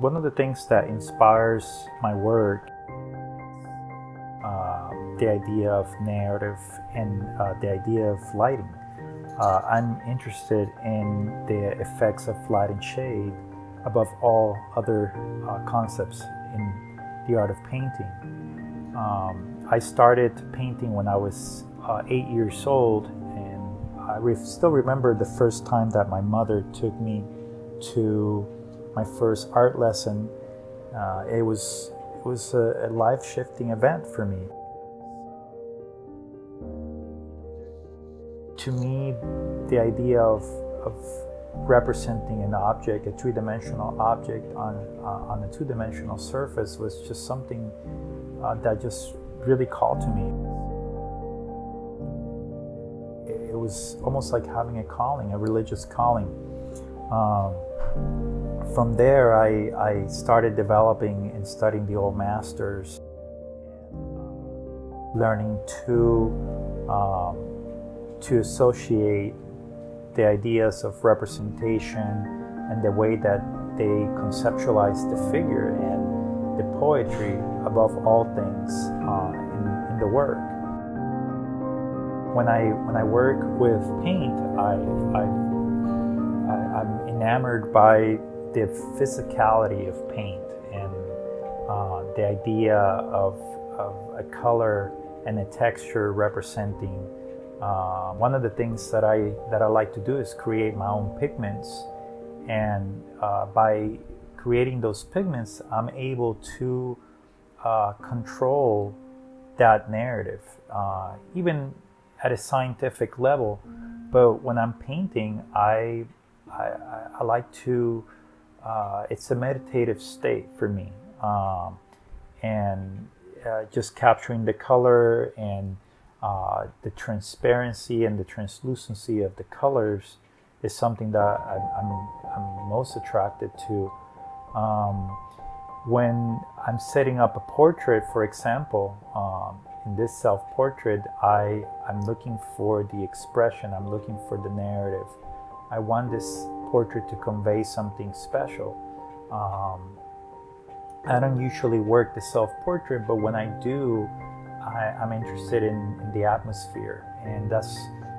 One of the things that inspires my work, the idea of narrative and the idea of lighting. I'm interested in the effects of light and shade above all other concepts in the art of painting. I started painting when I was 8 years old, and I still remember the first time that my mother took me to my first art lesson. It was a life-shifting event for me. To me, the idea of representing an object, a three-dimensional object on a two-dimensional surface, was just something that just really called to me. It was almost like having a calling, a religious calling. From there, I started developing and studying the old masters, learning to associate the ideas of representation and the way that they conceptualize the figure and the poetry above all things in the work. When I work with paint, I'm enamored by the physicality of paint and the idea of a color and a texture representing. One of the things that I like to do is create my own pigments, and by creating those pigments, I'm able to control that narrative, even at a scientific level. But when I'm painting, I like to. It's a meditative state for me, and just capturing the color and the transparency and the translucency of the colors is something that I'm most attracted to. When I'm setting up a portrait, for example, in this self-portrait, I'm looking for the expression, I'm looking for the narrative. I want this portrait to convey something special. I don't usually work the self-portrait, but when I do, I'm interested in the atmosphere, and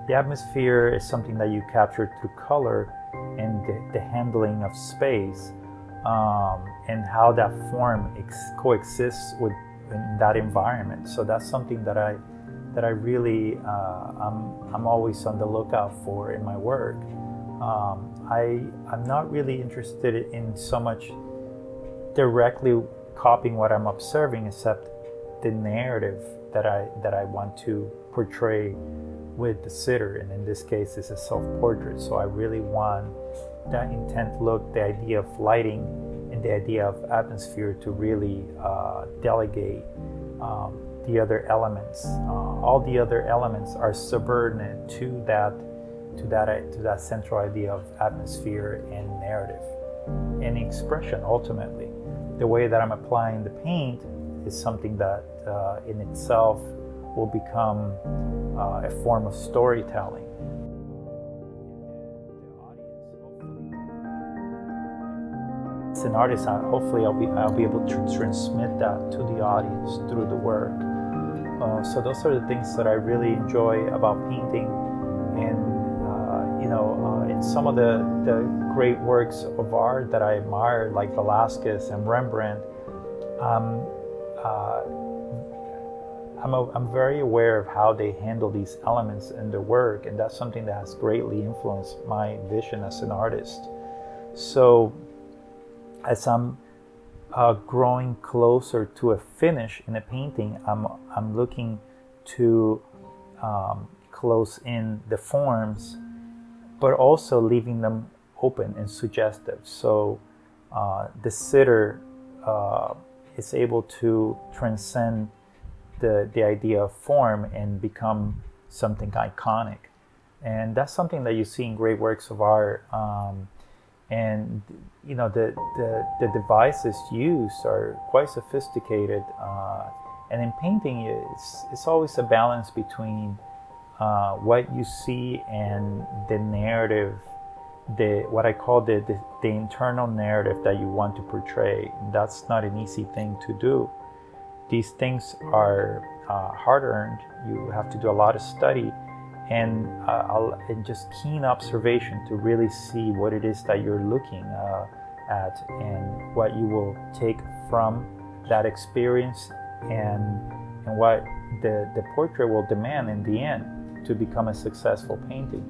the atmosphere is something that you capture through color and the handling of space, and how that form coexists in that environment. So that's something that I really I'm always on the lookout for in my work. I'm not really interested in so much directly copying what I'm observing, except the narrative that I want to portray with the sitter, and in this case it's a self-portrait. So I really want that intent look, the idea of lighting and the idea of atmosphere to really delegate the other elements. All the other elements are subordinate to that central idea of atmosphere and narrative and expression. Ultimately, the way that I'm applying the paint is something that in itself will become a form of storytelling. As an artist, hopefully I'll be able to transmit that to the audience through the work. So those are the things that I really enjoy about painting, and in some of the great works of art that I admire, like Velázquez and Rembrandt, I'm very aware of how they handle these elements in their work, and that's something that has greatly influenced my vision as an artist. So as I'm growing closer to a finish in a painting, I'm looking to close in the forms, but also leaving them open and suggestive. So the sitter is able to transcend the idea of form and become something iconic. And that's something that you see in great works of art. And the devices used are quite sophisticated. And in painting, it's always a balance between what you see and the narrative what I call the internal narrative that you want to portray. That's not an easy thing to do. These things are hard-earned. You have to do a lot of study and just keen observation to really see what it is that you're looking at and what you will take from that experience and what the portrait will demand in the end to become a successful painting.